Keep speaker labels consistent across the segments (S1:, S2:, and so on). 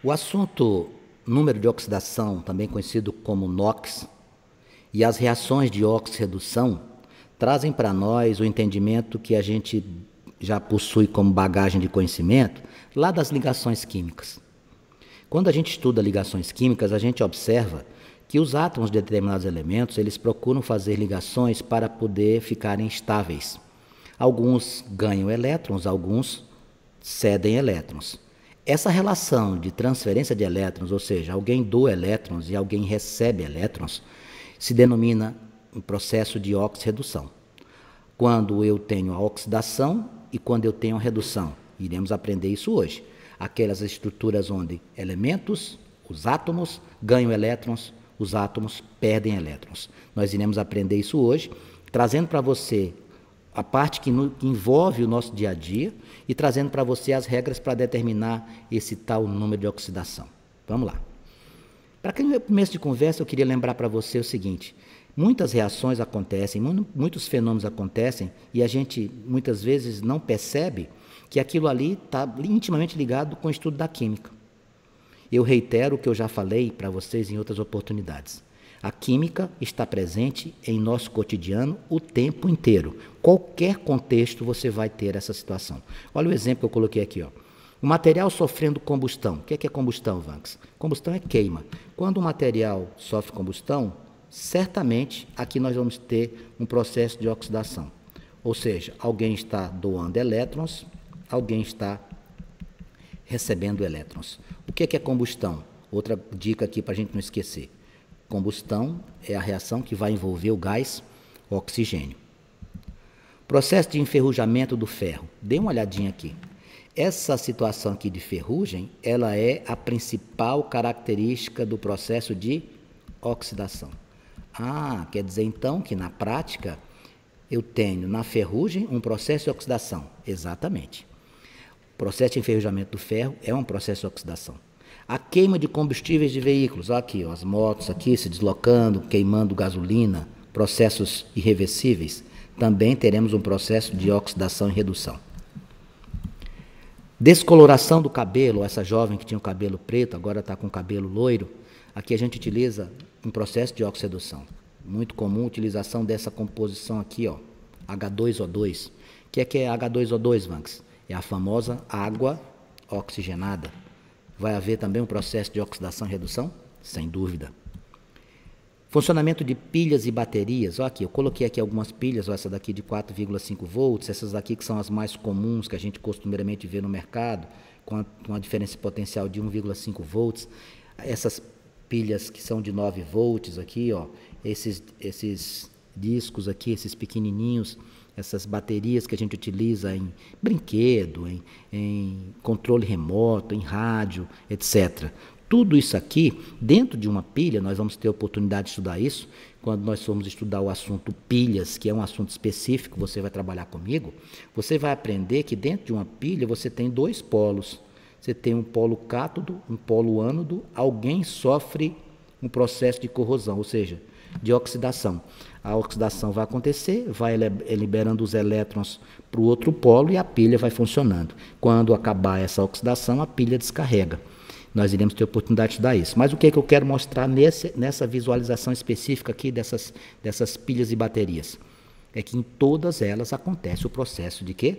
S1: O assunto número de oxidação, também conhecido como NOx, e as reações de oxirredução trazem para nós o entendimento que a gente já possui como bagagem de conhecimento lá das ligações químicas. Quando a gente estuda ligações químicas, a gente observa que os átomos de determinados elementos, eles procuram fazer ligações para poder ficarem estáveis. Alguns ganham elétrons, alguns cedem elétrons. Essa relação de transferência de elétrons, ou seja, alguém doa elétrons e alguém recebe elétrons, se denomina um processo de oxirredução. Quando eu tenho a oxidação e quando eu tenho a redução. Iremos aprender isso hoje. Aquelas estruturas onde elementos, os átomos, ganham elétrons, os átomos perdem elétrons. Nós iremos aprender isso hoje, trazendo para você a parte que envolve o nosso dia a dia e trazendo para você as regras para determinar esse tal número de oxidação. Vamos lá. Para aquele começo de conversa, eu queria lembrar para você o seguinte: muitas reações acontecem, muitos fenômenos acontecem e a gente muitas vezes não percebe que aquilo ali está intimamente ligado com o estudo da química. Eu reitero o que eu já falei para vocês em outras oportunidades. A química está presente em nosso cotidiano o tempo inteiro. Qualquer contexto você vai ter essa situação. Olha o exemplo que eu coloquei aqui, ó. O material sofrendo combustão. O que é combustão, Vanks? Combustão é queima. Quando o material sofre combustão, certamente aqui nós vamos ter um processo de oxidação. Ou seja, alguém está doando elétrons, alguém está recebendo elétrons. O que é combustão? Outra dica aqui para a gente não esquecer. Combustão é a reação que vai envolver o gás oxigênio. Processo de enferrujamento do ferro. Dê uma olhadinha aqui. Essa situação aqui de ferrugem, ela é a principal característica do processo de oxidação. Ah, quer dizer então que na prática eu tenho na ferrugem um processo de oxidação. Exatamente. O processo de enferrujamento do ferro é um processo de oxidação. A queima de combustíveis de veículos, olha aqui, ó, as motos aqui se deslocando, queimando gasolina, processos irreversíveis, também teremos um processo de oxidação e redução. Descoloração do cabelo, essa jovem que tinha o cabelo preto, agora está com o cabelo loiro, aqui a gente utiliza um processo de oxirredução. Muito comum a utilização dessa composição aqui, ó, H2O2. O que é H2O2, Vanks? É a famosa água oxigenada. Vai haver também um processo de oxidação e redução? Sem dúvida. Funcionamento de pilhas e baterias. Olha aqui, eu coloquei aqui algumas pilhas, essa daqui de 4,5 volts, essas daqui que são as mais comuns que a gente costumeiramente vê no mercado, com uma diferença potencial de 1,5 volts. Essas pilhas que são de 9 volts aqui, ó, esses discos aqui, esses pequenininhos, essas baterias que a gente utiliza em brinquedo, em controle remoto, em rádio, etc. Tudo isso aqui, dentro de uma pilha, nós vamos ter a oportunidade de estudar isso, quando nós formos estudar o assunto pilhas, que é um assunto específico, você vai trabalhar comigo, você vai aprender que dentro de uma pilha você tem dois polos. Você tem um polo cátodo, um polo ânodo, alguém sofre um processo de corrosão, ou seja, de oxidação. A oxidação vai acontecer, vai liberando os elétrons para o outro polo e a pilha vai funcionando. Quando acabar essa oxidação, a pilha descarrega. Nós iremos ter a oportunidade de estudar isso. Mas o que é que eu quero mostrar nessa visualização específica aqui dessas pilhas e baterias? É que em todas elas acontece o processo de quê?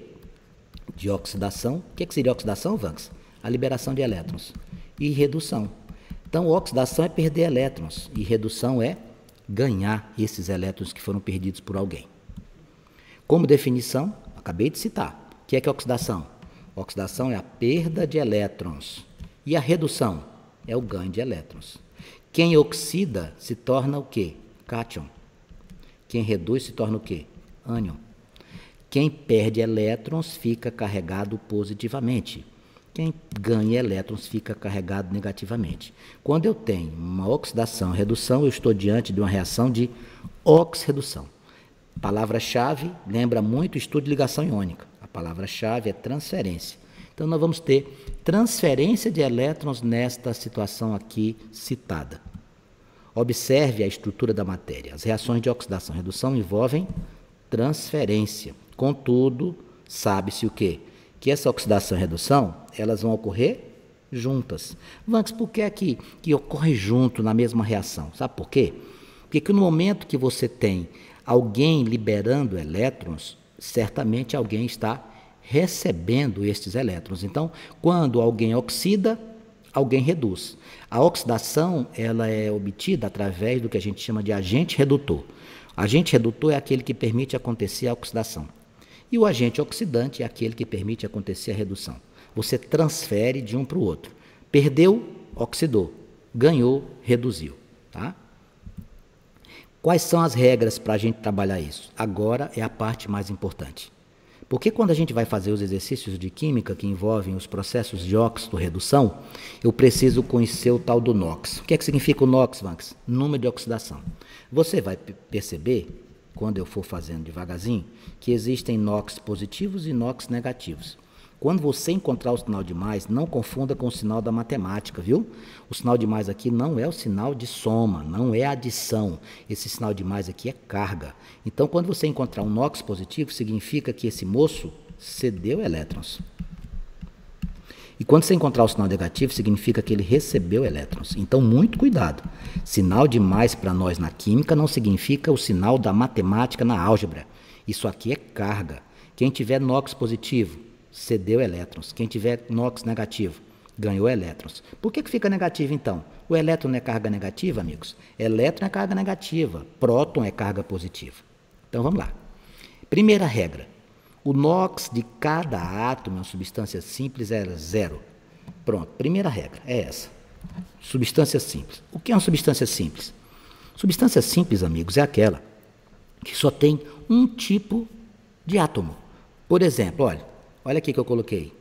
S1: De oxidação. O que seria oxidação, Vanks? A liberação de elétrons. E redução. Então, oxidação é perder elétrons e redução é ganhar esses elétrons que foram perdidos por alguém. Como definição, acabei de citar. O que é oxidação? Oxidação é a perda de elétrons. E a redução é o ganho de elétrons. Quem oxida se torna o quê? Cátion. Quem reduz se torna o quê? Ânion. Quem perde elétrons fica carregado positivamente. Quem ganha elétrons fica carregado negativamente. Quando eu tenho uma oxidação e redução, eu estou diante de uma reação de oxirredução. Palavra-chave lembra muito o estudo de ligação iônica. A palavra-chave é transferência. Então, nós vamos ter transferência de elétrons nesta situação aqui citada. Observe a estrutura da matéria. As reações de oxidação e redução envolvem transferência. Contudo, sabe-se o quê? Que essa oxidação e redução, elas vão ocorrer juntas. Vanks, por que é que ocorre junto na mesma reação? Sabe por quê? Porque no momento que você tem alguém liberando elétrons, certamente alguém está recebendo estes elétrons. Então, quando alguém oxida, alguém reduz. A oxidação ela é obtida através do que a gente chama de agente redutor. Agente redutor é aquele que permite acontecer a oxidação. E o agente oxidante é aquele que permite acontecer a redução. Você transfere de um para o outro. Perdeu, oxidou. Ganhou, reduziu. Tá? Quais são as regras para a gente trabalhar isso? Agora é a parte mais importante. Porque quando a gente vai fazer os exercícios de química que envolvem os processos de óxido-redução, eu preciso conhecer o tal do NOx. O que é que significa o NOx, Vanks? Número de oxidação. Você vai perceber, quando eu for fazendo devagarzinho, que existem NOx positivos e NOx negativos. Quando você encontrar o sinal de mais, não confunda com o sinal da matemática, viu? O sinal de mais aqui não é o sinal de soma, não é adição. Esse sinal de mais aqui é carga. Então, quando você encontrar um NOx positivo, significa que esse moço cedeu elétrons. E quando você encontrar o sinal negativo, significa que ele recebeu elétrons. Então, muito cuidado. Sinal de mais para nós na química não significa o sinal da matemática na álgebra. Isso aqui é carga. Quem tiver NOx positivo, cedeu elétrons. Quem tiver NOx negativo, ganhou elétrons. Por que fica negativo, então? O elétron é carga negativa, amigos? Elétron é carga negativa, próton é carga positiva. Então, vamos lá. Primeira regra. O NOx de cada átomo em uma substância simples é 0. Pronto, primeira regra é essa. Substância simples. O que é uma substância simples? Substância simples, amigos, é aquela que só tem um tipo de átomo. Por exemplo, olha aqui que eu coloquei.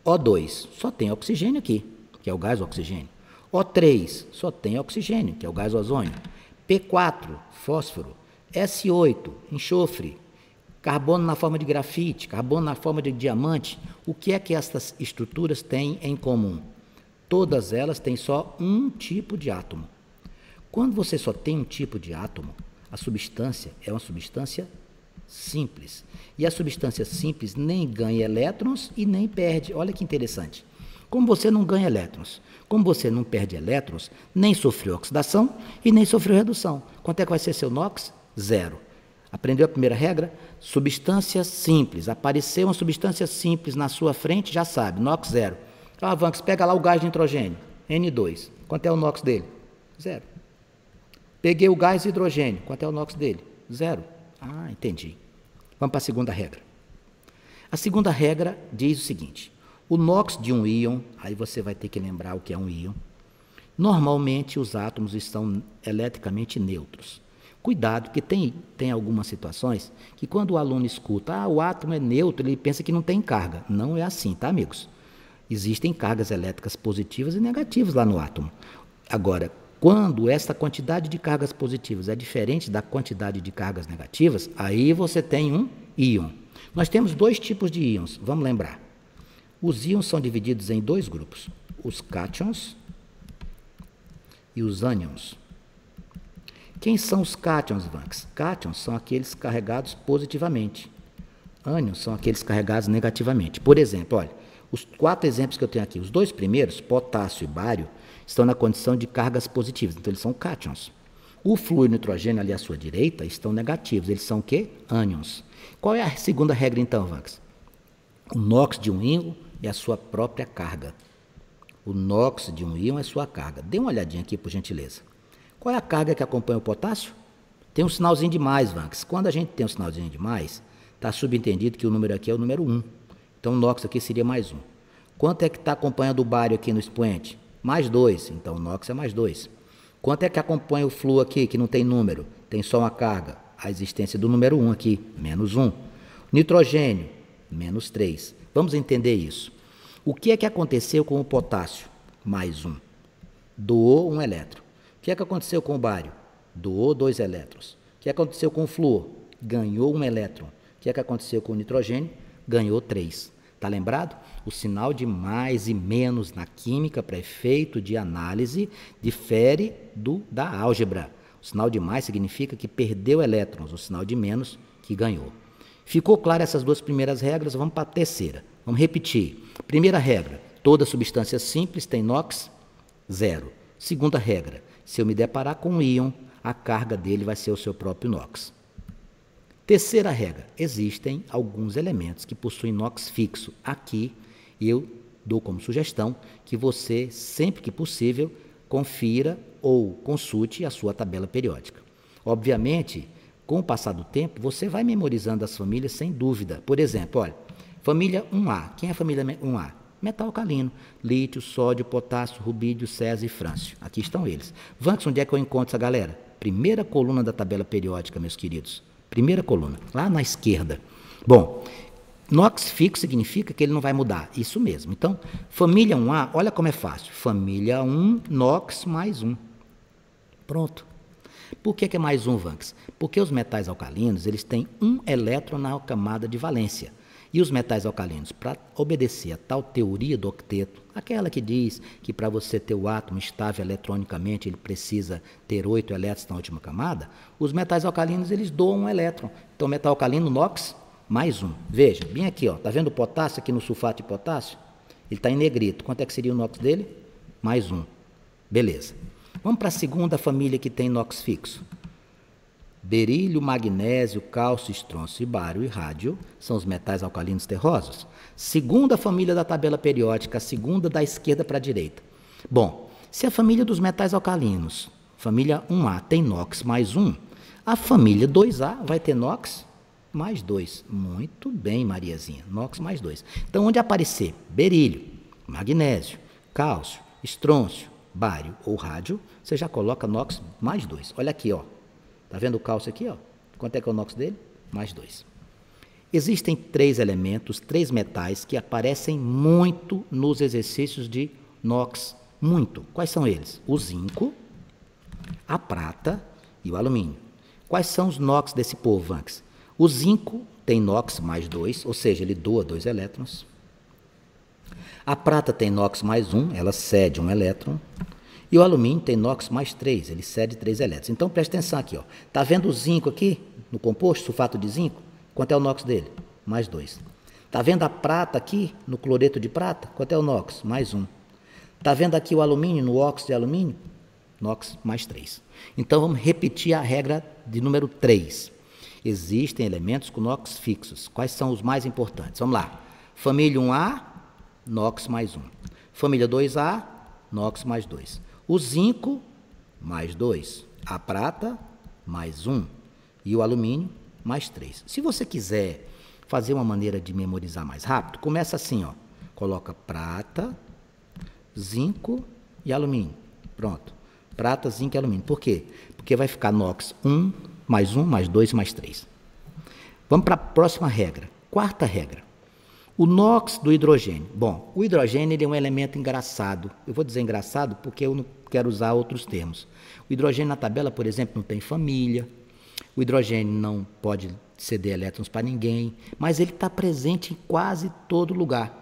S1: O2, só tem oxigênio aqui, que é o gás oxigênio. O3, só tem oxigênio, que é o gás ozônio. P4, fósforo. S8, enxofre. Carbono na forma de grafite, carbono na forma de diamante. O que é que essas estruturas têm em comum? Todas elas têm só um tipo de átomo. Quando você só tem um tipo de átomo, a substância é uma substância simples. E a substância simples nem ganha elétrons e nem perde. Olha que interessante. Como você não ganha elétrons, como você não perde elétrons, nem sofreu oxidação e nem sofreu redução. Quanto é que vai ser seu NOx? 0. Aprendeu a primeira regra? Substância simples. Apareceu uma substância simples na sua frente, já sabe, NOx 0. Vanks, pega lá o gás de nitrogênio, N2. Quanto é o NOx dele? 0. Peguei o gás de hidrogênio. Quanto é o NOx dele? 0. Entendi. Vamos para a segunda regra. A segunda regra diz o seguinte: o NOx de um íon, aí você vai ter que lembrar o que é um íon. Normalmente os átomos estão eletricamente neutros. Cuidado, porque tem algumas situações que quando o aluno escuta, o átomo é neutro, ele pensa que não tem carga. Não é assim, tá, amigos? Existem cargas elétricas positivas e negativas lá no átomo. Agora, quando essa quantidade de cargas positivas é diferente da quantidade de cargas negativas, aí você tem um íon. Nós temos 2 tipos de íons, vamos lembrar. Os íons são divididos em 2 grupos, os cátions e os ânions. Quem são os cátions, Vanks? Cátions são aqueles carregados positivamente. Ânions são aqueles carregados negativamente. Por exemplo, olha, os 4 exemplos que eu tenho aqui, os 2 primeiros, potássio e bário, estão na condição de cargas positivas, então eles são cátions. O flúor e o nitrogênio ali à sua direita estão negativos, eles são o quê? Ânions. Qual é a segunda regra então, Vanks? O NOx de um íon é a sua própria carga. O NOx de um íon é sua carga. Dê uma olhadinha aqui, por gentileza. Qual é a carga que acompanha o potássio? Tem um sinalzinho de mais, Vanks. Quando a gente tem um sinalzinho de mais, está subentendido que o número aqui é o número 1. Então o NOx aqui seria mais 1. Quanto é que está acompanhando o bário aqui no expoente? Mais 2. Então o NOx é mais 2. Quanto é que acompanha o flúor aqui, que não tem número? Tem só uma carga. A existência do número 1 aqui, menos 1. Nitrogênio, menos 3. Vamos entender isso. O que é que aconteceu com o potássio? Mais 1. Doou 1 elétron. O que é que aconteceu com o bário? Doou 2 elétrons. O que é que aconteceu com o flúor? Ganhou 1 elétron. O que é que aconteceu com o nitrogênio? Ganhou 3. Está lembrado? O sinal de mais e menos na química para efeito de análise difere da álgebra. O sinal de mais significa que perdeu elétrons, o sinal de menos que ganhou. Ficou claro essas 2 primeiras regras? Vamos para a terceira. Vamos repetir. Primeira regra, Toda substância simples tem NOx zero. Segunda regra, se eu me deparar com um íon, a carga dele vai ser o seu próprio NOx. Terceira regra, existem alguns elementos que possuem NOx fixo. Aqui eu dou como sugestão que você, sempre que possível, confira ou consulte a sua tabela periódica. Obviamente, com o passar do tempo, você vai memorizando as famílias sem dúvida. Por exemplo, olha, família 1A. Quem é a família 1A? Metal alcalino, lítio, sódio, potássio, rubídio, césio e frâncio. Aqui estão eles. Vanks, onde é que eu encontro essa galera? Primeira coluna da tabela periódica, meus queridos. Primeira coluna, lá na esquerda. Bom, NOx fixo significa que ele não vai mudar. Isso mesmo. Então, família 1A, olha como é fácil. Família 1, NOx mais 1. Pronto. Por que é mais um, Vanks? Porque os metais alcalinos, eles têm um elétron na camada de valência. E os metais alcalinos, para obedecer a tal teoria do octeto, aquela que diz que para você ter o átomo estável eletronicamente, ele precisa ter 8 elétrons na última camada, os metais alcalinos, eles doam um elétron. Então, metal alcalino, NOx, mais um. Veja, bem aqui, ó, tá vendo o potássio aqui no sulfato de potássio? Ele está em negrito. Quanto é que seria o NOx dele? Mais um. Beleza. Vamos para a segunda família que tem NOx fixo. Berílio, magnésio, cálcio, estrôncio, bário e rádio são os metais alcalinos terrosos. Segunda família da tabela periódica, a segunda da esquerda para a direita. Bom, se a família dos metais alcalinos, família 1A, tem NOx mais 1, a família 2A vai ter NOx mais 2. Muito bem, Mariazinha, NOx mais 2. Então, onde aparecer berílio, magnésio, cálcio, estrôncio, bário ou rádio, você já coloca NOx mais 2. Olha aqui, ó. Está vendo o cálcio aqui? Ó? Quanto é que é o NOx dele? Mais 2. Existem 3 elementos, 3 metais que aparecem muito nos exercícios de NOx. Muito. Quais são eles? O zinco, a prata e o alumínio. Quais são os NOx desse povo, Vanks? O zinco tem NOx mais 2, ou seja, ele doa 2 elétrons. A prata tem NOx mais 1, ela cede 1 elétron. E o alumínio tem NOx mais 3, ele cede 3 elétrons. Então, preste atenção aqui. Está vendo o zinco aqui, no composto, sulfato de zinco? Quanto é o NOx dele? Mais 2. Está vendo a prata aqui, no cloreto de prata? Quanto é o NOx? Mais 1. Está vendo aqui o alumínio, no óxido de alumínio? NOx mais 3. Então, vamos repetir a regra de número 3. Existem elementos com NOx fixos. Quais são os mais importantes? Vamos lá. Família 1A, NOx mais 1. Família 2A, NOx mais 2. O zinco, mais 2. A prata, mais 1. E o alumínio, mais 3. Se você quiser fazer uma maneira de memorizar mais rápido, começa assim, ó. Coloca prata, zinco e alumínio. Pronto. Prata, zinco e alumínio. Por quê? Porque vai ficar NOx 1, mais 2, mais 3. Vamos para a próxima regra. Quarta regra. O NOx do hidrogênio. Bom, o hidrogênio ele é um elemento engraçado. Eu vou dizer engraçado porque eu não quero usar outros termos. O hidrogênio na tabela, por exemplo, não tem família. O hidrogênio não pode ceder elétrons para ninguém, mas ele está presente em quase todo lugar.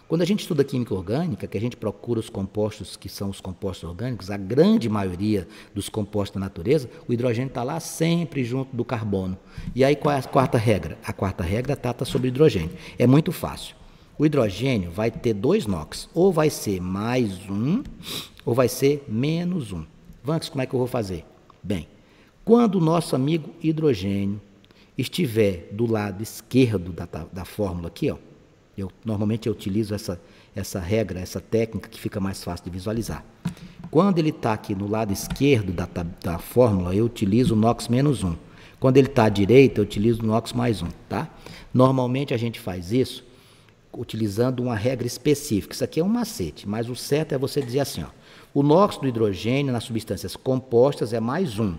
S1: Quando a gente estuda química orgânica, que a gente procura os compostos que são os compostos orgânicos, a grande maioria dos compostos da natureza, o hidrogênio está lá sempre junto do carbono. E aí qual é a quarta regra? A quarta regra trata sobre hidrogênio. É muito fácil. O hidrogênio vai ter 2 NOx, ou vai ser mais 1, ou vai ser menos 1. Vanks, como é que eu vou fazer? Bem, quando o nosso amigo hidrogênio estiver do lado esquerdo da fórmula aqui, ó, normalmente eu utilizo essa regra, essa técnica que fica mais fácil de visualizar. Quando ele está aqui no lado esquerdo da fórmula, eu utilizo o NOx menos 1. Quando ele está à direita, eu utilizo o NOx mais 1. Tá? Normalmente a gente faz isso utilizando uma regra específica. Isso aqui é um macete, mas o certo é você dizer assim, ó, o NOx do hidrogênio nas substâncias compostas é mais 1.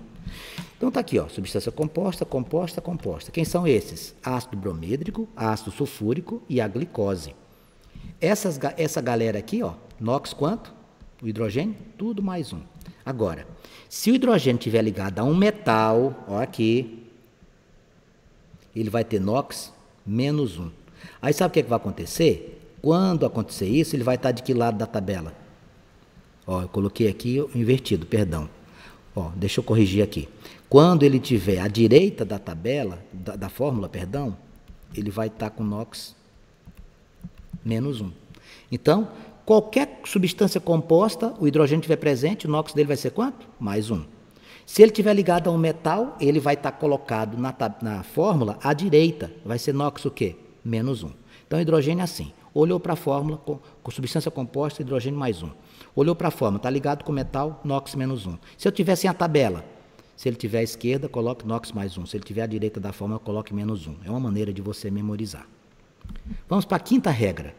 S1: Então está aqui, ó, substância composta, composta, composta. Quem são esses? Ácido bromídrico, ácido sulfúrico e a glicose. Essa galera aqui, ó, NOx quanto? O hidrogênio, tudo mais 1. Agora, se o hidrogênio estiver ligado a um metal, ó aqui, ele vai ter NOx menos 1. Aí sabe o que vai acontecer? Quando acontecer isso, ele vai estar de que lado da tabela? Ó, eu coloquei aqui invertido, perdão. Ó, deixa eu corrigir aqui. Quando ele estiver à direita da tabela, da fórmula, ele vai estar com NOx menos 1. Então, Qualquer substância composta, o hidrogênio estiver presente, o NOx dele vai ser quanto? Mais 1. Se ele estiver ligado a um metal, ele vai estar colocado na fórmula à direita. Vai ser NOx o quê? Menos 1. Então, hidrogênio é assim. Olhou para a fórmula, com substância composta, hidrogênio mais 1. Olhou para a fórmula, está ligado com metal, NOx menos 1. Se eu tivesse a tabela, se ele tiver à esquerda, coloque NOx mais 1. Se ele tiver à direita da fórmula, coloque menos 1. É uma maneira de você memorizar. Vamos para a quinta regra.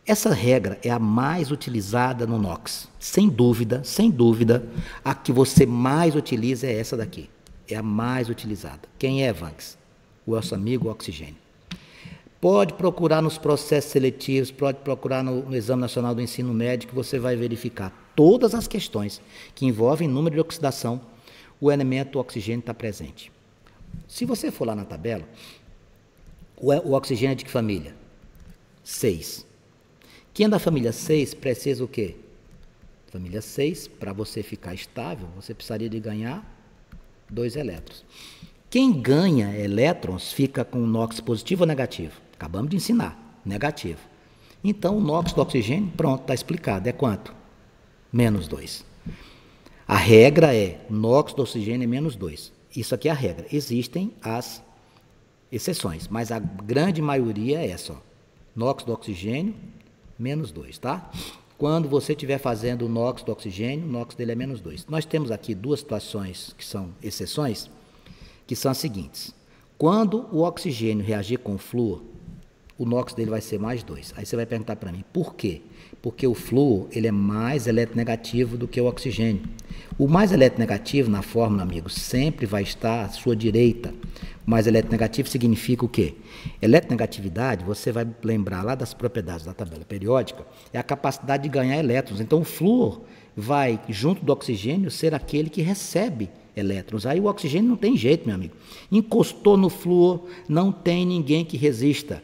S1: Essa regra é a mais utilizada no NOx. Sem dúvida, a que você mais utiliza é essa daqui. É a mais utilizada. Quem é, Vanks? O nosso amigo oxigênio. Pode procurar nos processos seletivos, pode procurar no Exame Nacional do Ensino Médio, que você vai verificar todas as questões que envolvem número de oxidação, o elemento oxigênio está presente. Se você for lá na tabela, o oxigênio é de que família? 6. Quem é da família 6 precisa o quê? Família 6, para você ficar estável, você precisaria de ganhar 2 elétrons. Quem ganha elétrons fica com NOx positivo ou negativo? Acabamos de ensinar, negativo. Então, o NOx do oxigênio, pronto, está explicado. É quanto? Menos 2. A regra é, NOx do oxigênio é menos 2. Isso aqui é a regra. Existem as exceções, mas a grande maioria é essa. Ó. NOx do oxigênio, menos 2, tá? Quando você estiver fazendo o NOx do oxigênio, o NOx dele é menos 2. Nós temos aqui 2 situações que são exceções, que são as seguintes. Quando o oxigênio reagir com o flúor, o NOx dele vai ser mais 2. Aí você vai perguntar para mim, por quê? Porque o flúor ele é mais eletronegativo do que o oxigênio. O mais eletronegativo na fórmula, amigos, sempre vai estar à sua direita. O mais eletronegativo significa o quê? Eletronegatividade, você vai lembrar lá das propriedades da tabela periódica, é a capacidade de ganhar elétrons. Então, o flúor vai, junto do oxigênio, ser aquele que recebe elétrons. Aí o oxigênio não tem jeito, meu amigo. Encostou no flúor, não tem ninguém que resista.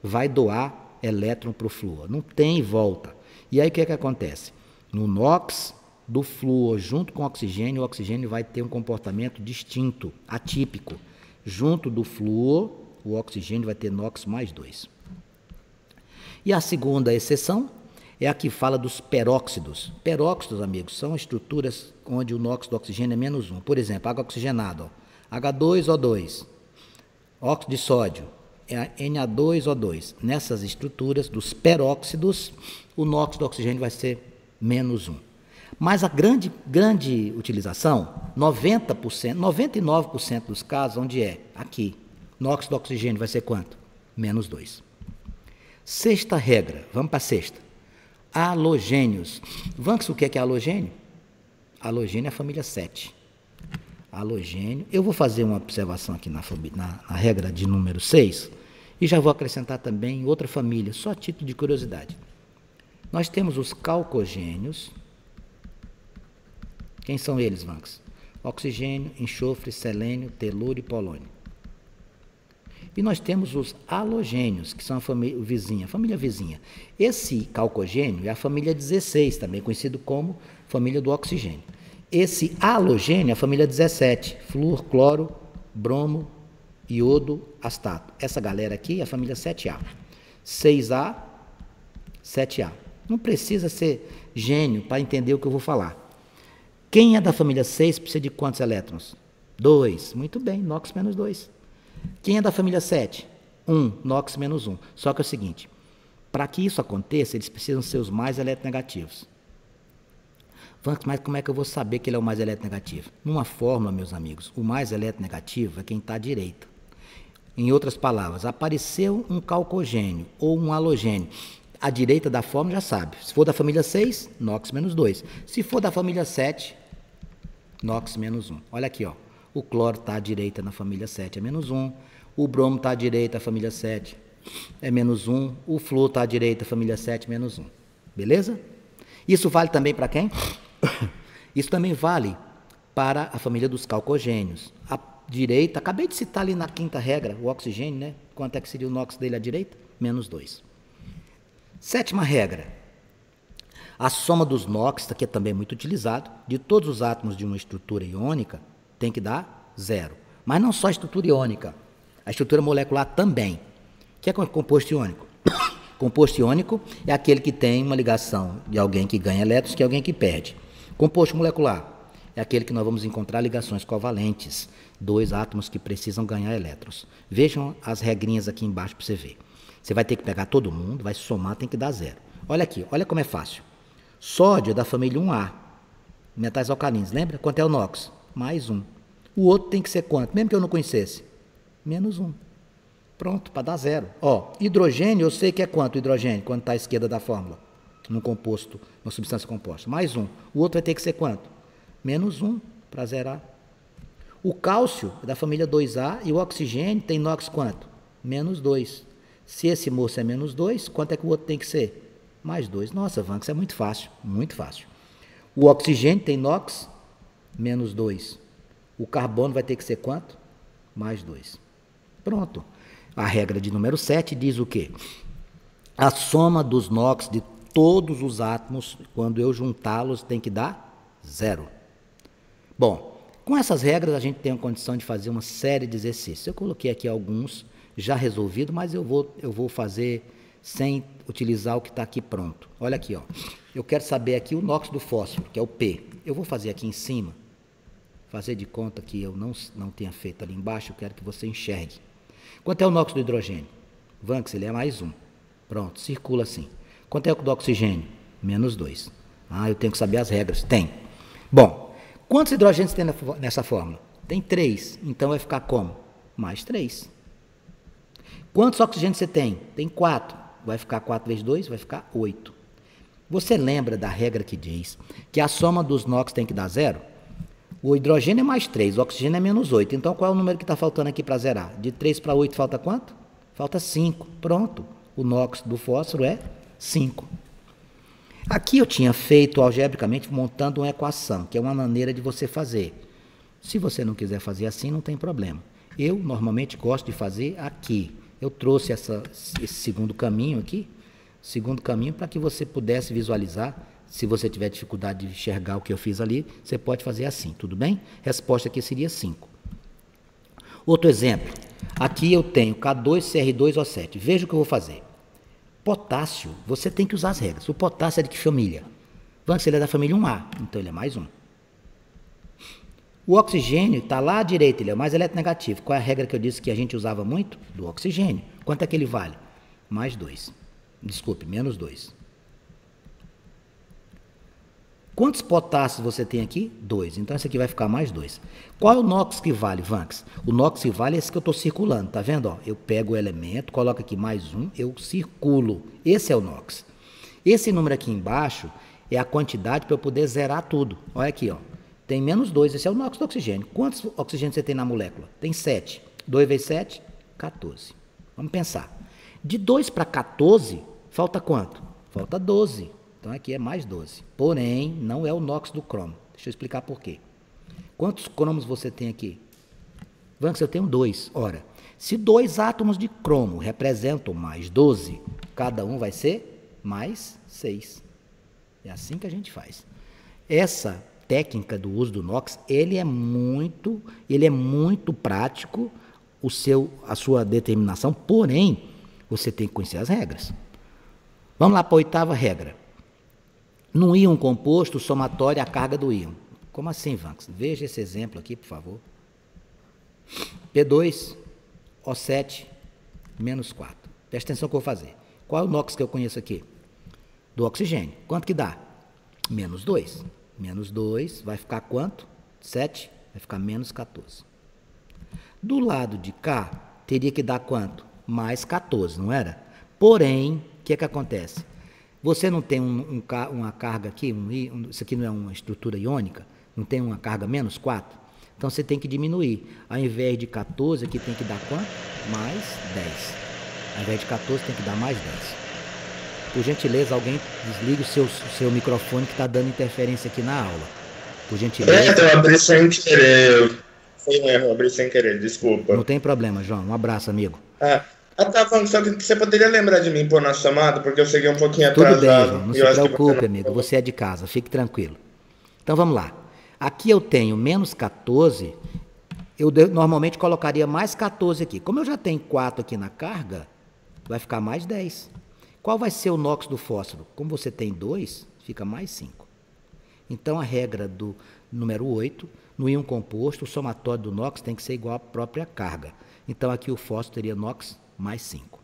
S1: Vai doar elétron para o flúor. Não tem volta. E aí o que é que acontece? No NOx do flúor junto com o oxigênio vai ter um comportamento distinto, atípico. Junto do flúor, o oxigênio vai ter NOx mais 2. E a segunda exceção é a que fala dos peróxidos. Peróxidos, amigos, são estruturas onde o NOx do oxigênio é menos 1. Por exemplo, água oxigenada, ó, H2O2, óxido de sódio, Na2O2. Nessas estruturas dos peróxidos, o NOx do oxigênio vai ser menos 1. Mas a grande utilização, 90%, 99% dos casos, onde é? Aqui. NOx do oxigênio vai ser quanto? Menos 2. Sexta regra, vamos para a sexta. Halogênios. Vamos, o que é halogênio? Halogênio é a família 7. Halogênio. Eu vou fazer uma observação aqui na regra de número 6 e já vou acrescentar também outra família, só a título de curiosidade. Nós temos os calcogênios. Quem são eles, Vanks? Oxigênio, enxofre, selênio, telúrio e polônio. E nós temos os halogênios, que são a família vizinha. Esse calcogênio é a família 16, também conhecido como família do oxigênio. Esse halogênio é a família 17, flúor, cloro, bromo, iodo, astato. Essa galera aqui é a família 7A. 6A, 7A. Não precisa ser gênio para entender o que eu vou falar. Quem é da família 6 precisa de quantos elétrons? 2. Muito bem, NOx menos 2. Quem é da família 7? 1, NOx menos 1. Só que é o seguinte, para que isso aconteça, eles precisam ser os mais eletronegativos. Mas como é que eu vou saber que ele é o mais eletronegativo? Numa fórmula, meus amigos, o mais eletronegativo é quem está à direita. Em outras palavras, apareceu um calcogênio ou um halogênio. À direita da fórmula já sabe. Se for da família 6, NOx menos 2. Se for da família 7, NOx menos 1. Olha aqui, ó. O cloro está à direita na família 7, é menos 1. O bromo está à direita, a família 7, é menos 1. O flúor está à direita, a família 7, menos 1. Beleza? Isso vale também para quem? Isso também vale para a família dos calcogênios. A direita, acabei de citar ali na quinta regra, o oxigênio, né? Quanto é que seria o NOx dele à direita? Menos 2. Sétima regra. A soma dos NOx, que é também muito utilizado, de todos os átomos de uma estrutura iônica, tem que dar 0. Mas não só a estrutura iônica, a estrutura molecular também. O que é composto iônico? Composto iônico é aquele que tem uma ligação de alguém que ganha elétrons que alguém que perde. Composto molecular é aquele que nós vamos encontrar ligações covalentes, dois átomos que precisam ganhar elétrons. Vejam as regrinhas aqui embaixo para você ver. Você vai ter que pegar todo mundo, vai somar, tem que dar zero. Olha aqui, olha como é fácil. Sódio é da família 1A, metais alcalinos, lembra? Quanto é o NOx? Mais 1. O outro tem que ser quanto? Mesmo que eu não conhecesse? Menos 1. Pronto, para dar zero. Ó, hidrogênio, eu sei que é quanto o hidrogênio, quando está à esquerda da fórmula, num composto, numa substância composta. Mais 1. O outro vai ter que ser quanto? Menos 1, para zerar. O cálcio é da família 2A e o oxigênio tem NOx quanto? Menos 2. Se esse moço é menos 2, quanto é que o outro tem que ser? Mais 2. Nossa, Vanx, é muito fácil, muito fácil. O oxigênio tem NOx, menos 2. O carbono vai ter que ser quanto? Mais 2. Pronto. A regra de número 7 diz o quê? A soma dos NOx de todos os átomos, quando eu juntá-los, tem que dar zero. Bom, com essas regras a gente tem a condição de fazer uma série de exercícios. Eu coloquei aqui alguns já resolvidos, mas eu vou fazer sem utilizar o que está aqui pronto. Olha aqui, ó. Eu quero saber aqui o NOx do fósforo, que é o P. Eu vou fazer aqui em cima, fazer de conta que eu não tenha feito ali embaixo, eu quero que você enxergue. Quanto é o NOx do hidrogênio? Vanx, ele é mais 1. Pronto, circula assim. Quanto é o do oxigênio? Menos 2. Ah, eu tenho que saber as regras. Tem. Bom, quantos hidrogênios tem nessa fórmula? Tem 3. Então vai ficar como? Mais 3. Quantos oxigênios você tem? Tem 4. Vai ficar 4 vezes 2? Vai ficar 8. Você lembra da regra que diz que a soma dos NOx tem que dar zero? O hidrogênio é mais 3, o oxigênio é menos 8. Então, qual é o número que está faltando aqui para zerar? De 3 para 8 falta quanto? Falta 5. Pronto. O NOx do fósforo é 5. Aqui eu tinha feito algebricamente montando uma equação, que é uma maneira de você fazer. Se você não quiser fazer assim, não tem problema. Eu, normalmente, gosto de fazer aqui. Eu trouxe esse segundo caminho aqui, para que você pudesse visualizar. Se você tiver dificuldade de enxergar o que eu fiz ali, você pode fazer assim, tudo bem? Resposta aqui seria 5. Outro exemplo. Aqui eu tenho K2CR2O7. Veja o que eu vou fazer. Potássio, você tem que usar as regras. O potássio é de que família? Vamos, ele é da família 1A, então ele é mais 1. O oxigênio está lá à direita, ele é mais eletronegativo. Qual é a regra que eu disse que a gente usava muito? Do oxigênio. Quanto é que ele vale? Mais 2. Desculpe, menos 2. Quantos potássios você tem aqui? 2. Então, esse aqui vai ficar mais 2. Qual é o NOx que vale, Vanx? O NOx que vale é esse que eu estou circulando, tá vendo? Ó, eu pego o elemento, coloco aqui mais 1, eu circulo. Esse é o NOx. Esse número aqui embaixo é a quantidade para eu poder zerar tudo. Olha aqui, ó. Tem menos 2, esse é o NOx do oxigênio. Quantos oxigênios você tem na molécula? Tem 7. 2 vezes 7, 14. Vamos pensar. De 2 para 14, falta quanto? Falta 12. Então, aqui é mais 12. Porém, não é o NOx do cromo. Deixa eu explicar por quê. Quantos cromos você tem aqui? Vanx, eu tenho 2. Ora, se 2 átomos de cromo representam mais 12, cada um vai ser mais 6. É assim que a gente faz. Essa técnica do uso do NOx, ele é muito prático, a sua determinação, porém, você tem que conhecer as regras. Vamos lá para a 8ª regra. No íon composto, somatório é a carga do íon. Como assim, Vanx? Veja esse exemplo aqui, por favor. P2O7 menos 4. Presta atenção no que eu vou fazer. Qual é o NOx que eu conheço aqui? Do oxigênio. Quanto que dá? Menos 2. Menos 2 vai ficar quanto? 7. Vai ficar menos 14. Do lado de cá, teria que dar quanto? Mais 14, não era? Porém, o que acontece? Você não tem uma carga aqui, isso aqui não é uma estrutura iônica, não tem uma carga menos 4? Então você tem que diminuir. Ao invés de 14, aqui tem que dar quanto? Mais 10. Ao invés de 14, tem que dar mais 10. Por gentileza, alguém desliga o seu microfone que está dando interferência aqui na aula. Por gentileza.
S2: Eu abri sem querer. Foi um erro, eu abri sem querer, desculpa.
S1: Não tem problema, João. Um abraço, amigo.
S2: Tá, só que você poderia lembrar de mim pôr na chamada, porque eu cheguei um pouquinho
S1: Tudo
S2: atrasado.
S1: bem, João. Não se preocupe, amigo. Você é de casa, fique tranquilo. Então vamos lá. Aqui eu tenho menos 14, eu normalmente colocaria mais 14 aqui. Como eu já tenho 4 aqui na carga, vai ficar mais 10. Qual vai ser o NOx do fósforo? Como você tem 2, fica mais 5. Então, a regra do número 8, no íon composto, o somatório do NOx tem que ser igual à própria carga. Então, aqui o fósforo teria NOx mais 5.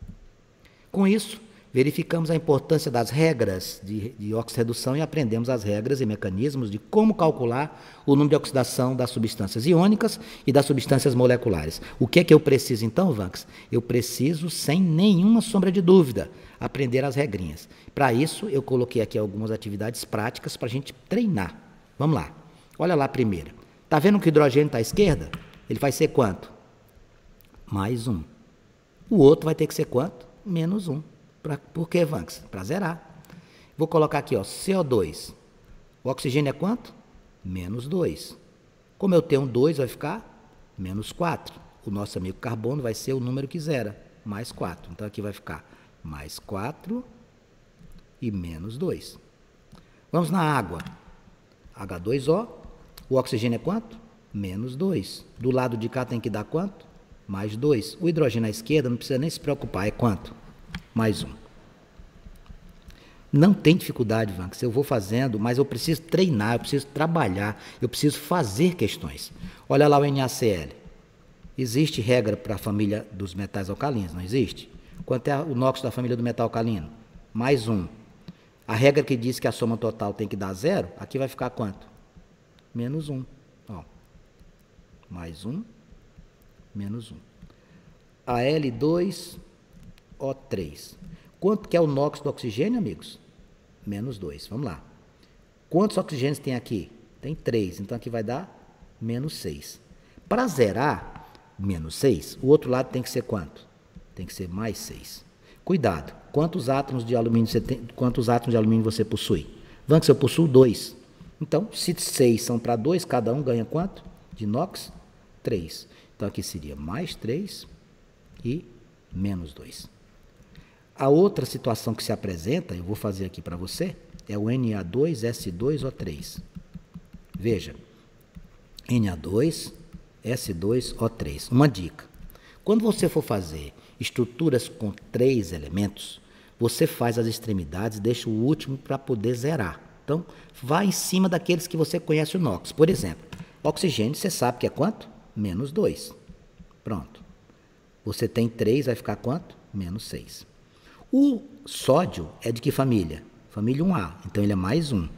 S1: Com isso, verificamos a importância das regras de oxirredução e aprendemos as regras e mecanismos de como calcular o número de oxidação das substâncias iônicas e das substâncias moleculares. O que é que eu preciso então, Vanks? Eu preciso, sem nenhuma sombra de dúvida, aprender as regrinhas. Para isso, eu coloquei aqui algumas atividades práticas para a gente treinar. Vamos lá. Olha lá a primeira. Está vendo que o hidrogênio está à esquerda? Ele vai ser quanto? Mais 1. O outro vai ter que ser quanto? Menos 1. Por que, Vanks? Para zerar. Vou colocar aqui, ó, CO2. O oxigênio é quanto? Menos 2. Como eu tenho um 2, vai ficar menos 4. O nosso amigo carbono vai ser o número que zera, mais 4. Então, aqui vai ficar mais 4 e menos 2. Vamos na água. H2O. O oxigênio é quanto? Menos 2. Do lado de cá tem que dar quanto? Mais 2. O hidrogênio à esquerda não precisa nem se preocupar. É quanto? Mais 1. Não tem dificuldade, Vanks, eu vou fazendo, mas eu preciso treinar, eu preciso trabalhar, eu preciso fazer questões. Olha lá o NaCl. Existe regra para a família dos metais alcalinos, não existe? Quanto é o NOx da família do metal alcalino? Mais 1. A regra que diz que a soma total tem que dar 0, aqui vai ficar quanto? Menos 1. Ó. Mais 1, menos 1. Al2O3. Quanto que é o NOx do oxigênio, amigos? Menos 2. Vamos lá. Quantos oxigênios tem aqui? Tem 3. Então, aqui vai dar menos 6. Para zerar menos 6, o outro lado tem que ser quanto? Tem que ser mais 6. Cuidado. Quantos átomos de alumínio você possui? Vanks, eu possuo 2. Então, se 6 são para 2, cada um ganha quanto? De NOx? 3. Então, aqui seria mais 3 e menos 2. A outra situação que se apresenta, eu vou fazer aqui para você, é o Na2S2O3. Veja, Na2S2O3. Uma dica. Quando você for fazer estruturas com 3 elementos, você faz as extremidades e deixa o último para poder zerar. Então, vá em cima daqueles que você conhece o NOx. Por exemplo, oxigênio, você sabe que é quanto? Menos 2. Pronto. Você tem 3, vai ficar quanto? Menos 6. O sódio é de que família? Família 1A, então ele é mais 1.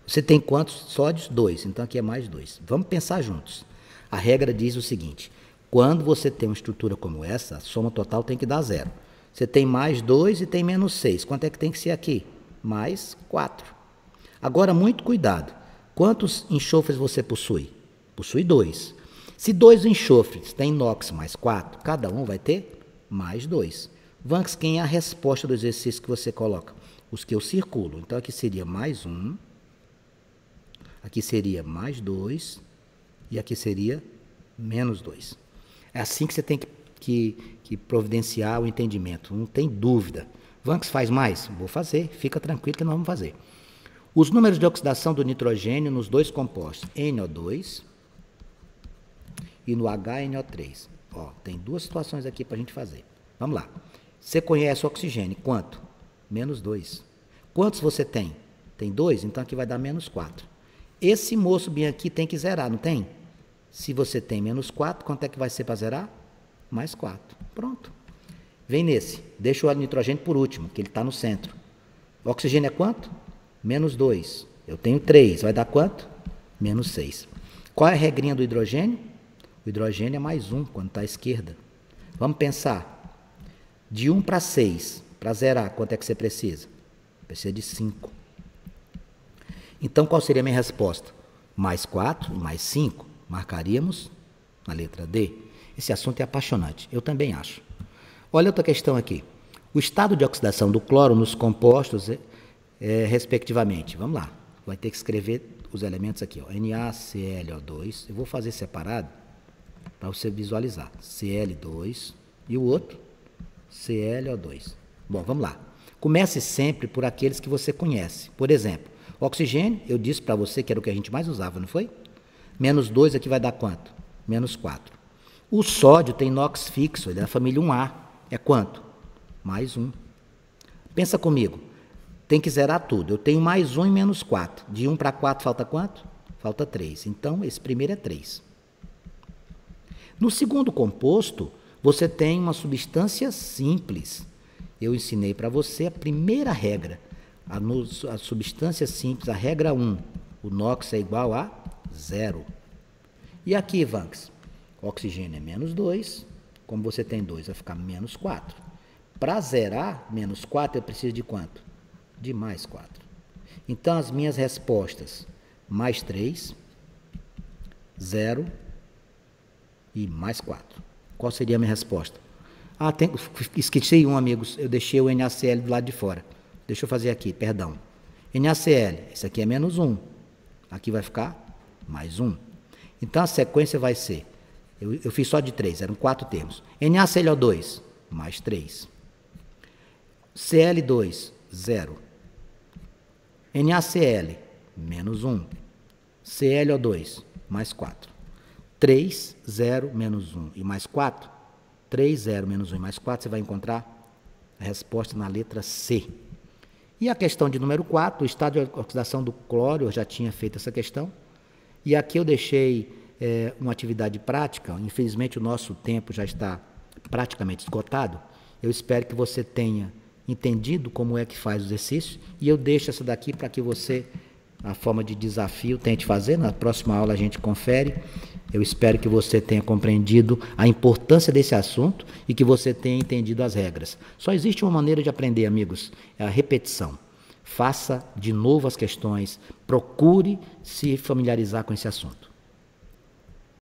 S1: Você tem quantos sódios? 2, então aqui é mais 2. Vamos pensar juntos. A regra diz o seguinte, quando você tem uma estrutura como essa, a soma total tem que dar 0. Você tem mais 2 e tem menos 6. Quanto é que tem que ser aqui? Mais 4. Agora, muito cuidado. Quantos enxofres você possui? Possui 2. Se 2 enxofres tem NOx mais 4, cada um vai ter mais 2. Vanks, quem é a resposta do exercício que você coloca? Os que eu circulo. Então, aqui seria mais 1, aqui seria mais 2 e aqui seria menos 2. É assim que você tem que providenciar o entendimento, não tem dúvida. Vanks, faz mais? Vou fazer, fica tranquilo que nós vamos fazer. Os números de oxidação do nitrogênio nos dois compostos, NO2 e no HNO3. Ó, tem duas situações aqui para a gente fazer. Vamos lá. Você conhece o oxigênio, quanto? Menos 2. Quantos você tem? Tem 2, então aqui vai dar menos 4. Esse moço bem aqui tem que zerar, não tem? Se você tem menos 4, quanto é que vai ser para zerar? Mais 4. Pronto. Vem nesse. Deixa o nitrogênio por último, que ele está no centro. O oxigênio é quanto? Menos 2. Eu tenho 3. Vai dar quanto? Menos 6. Qual é a regrinha do hidrogênio? O hidrogênio é mais 1 quando está à esquerda. Vamos pensar. De 1 para 6, para zerar, quanto é que você precisa? Precisa de 5. Então, qual seria a minha resposta? Mais 4 e mais 5. Marcaríamos na letra D. Esse assunto é apaixonante. Eu também acho. Olha outra questão aqui. O estado de oxidação do cloro nos compostos respectivamente. Vamos lá. Vai ter que escrever os elementos aqui. Ó. NaClO2. Eu vou fazer separado para você visualizar. Cl2 e o outro ClO2. Bom, vamos lá. Comece sempre por aqueles que você conhece. Por exemplo, oxigênio, eu disse para você que era o que a gente mais usava, não foi? Menos 2 aqui vai dar quanto? Menos 4. O sódio tem NOx fixo, ele é da família 1A. É quanto? Mais 1. Pensa comigo. Tem que zerar tudo. Eu tenho mais 1 e menos 4. De 1 para 4 falta quanto? Falta 3. Então, esse primeiro é 3. No segundo composto, você tem uma substância simples. Eu ensinei para você a primeira regra. A substância simples, a regra 1. O NOx é igual a 0. E aqui, Vanks? Oxigênio é menos 2. Como você tem 2, vai ficar menos 4. Para zerar menos 4, eu preciso de quanto? De mais 4. Então, as minhas respostas, mais 3, 0 e mais 4. Qual seria a minha resposta? Esqueci um, amigos. Eu deixei o NaCl do lado de fora. Deixa eu fazer aqui, perdão. NaCl, esse aqui é menos 1. Aqui vai ficar mais 1. Então, a sequência vai ser, eu fiz só de 3, eram 4 termos. NaClO2, mais 3. Cl2, 0. NaCl, menos 1. ClO2, mais 4. 3, 0, menos 1 e mais 4. 3, 0, menos 1 e mais 4, você vai encontrar a resposta na letra C. E a questão de número 4, o estado de oxidação do cloro, eu já tinha feito essa questão. E aqui eu deixei uma atividade prática. Infelizmente, o nosso tempo já está praticamente esgotado. Eu espero que você tenha entendido como é que faz o exercício. E eu deixo essa daqui para que você, a forma de desafio, tente fazer. Na próxima aula a gente confere. Eu espero que você tenha compreendido a importância desse assunto e que você tenha entendido as regras. Só existe uma maneira de aprender, amigos, é a repetição. Faça de novo as questões, procure se familiarizar com esse assunto.